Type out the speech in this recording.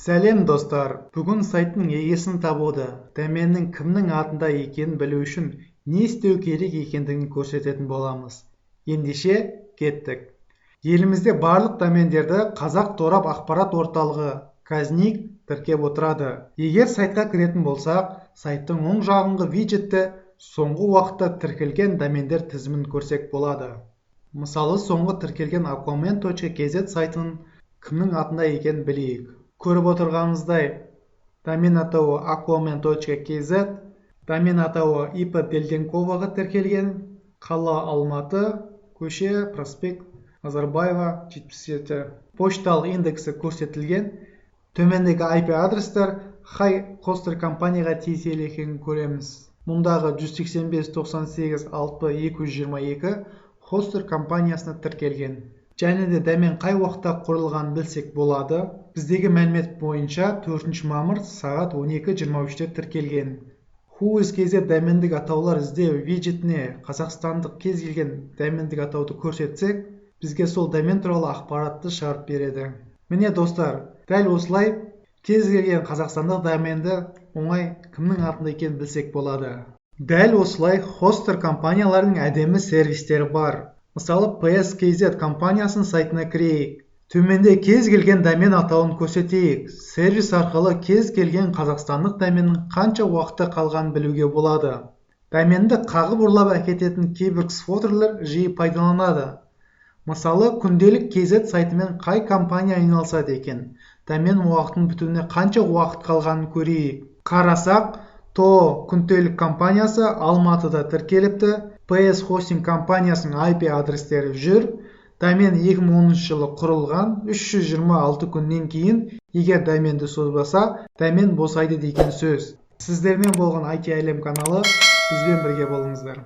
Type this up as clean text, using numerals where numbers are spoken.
Сәлем достар! Бүгін сайттың егесін табуды, доменнің кімнің атында екенін білу үшін не істеу керек екендігін көрсететін боламыз. Ендеше кеттік. Елімізде барлық домендерді Қазақ торап ақпарат орталығы Казник тіркеп отырады. Егер сайтқа кіретін болсақ, сайттың оң жағынғы виджетті соңғы уақытта тіркелген домендер тізімін көрсек болады. Мысалы, соңғы тіркелген aquaman.kz сайтының кімнің атында екенін білейік. Көріп отырғанымыздай, домен атауы aquaman.kz, домен атауы ИП Делденковаға тіркелген, қала Алматы, көше Проспект Назарбаева 77. Пошталық индексі көрсетілген. Төмендегі IP адрестер Хай хостер компанияға тиесілі екенін көреміз. Мұндағы 185.98.6.222 хостер компаниясына тіркелген. Және де домен қай уақытта құрылғанын білсек болады. Біздегі мәлімет бойынша 4 мамыр сағат 12:23-те тіркелген. Whois.kz домендік атаулар іздеу виджетіне қазақстандық кез келген домендік атауды көрсетсек, бізге сол домен туралы ақпаратты шығарып береді. Міне достар, дәл осылай кез келген қазақстандық доменді оңай кімнің атында екенін білсек болады. Дәл осылай хостер компаниялардың әдемі сервистері бар. Мысалы, PS.kz компаниясының сайтына кірейік. Төменде кез келген домен атауын көрсетейік. Сервис арқылы кез келген қазақстандық доменнің қанша уақытта қалғанын білуге болады. Доменді қағып ұрлап әкететін кейбір ксфотерлер жиі пайдаланады. Мысалы, күнделік KZ сайтымен қай компания айналысады екен? Домен уақытын бітуіне қанша уақыт қалғанын көрейік. Қарасақ, ТО күнделік компаниясы Алматыда тіркеліпті. PS Hosting компаниясының IP адрестері жүр. Домен 2010 жылы құрылған, 326 күннен кейін, егер доменді созбаса, домен босайды деген сөз. Сіздермен болған IT әлем каналы, бізбен бірге болыңыздар.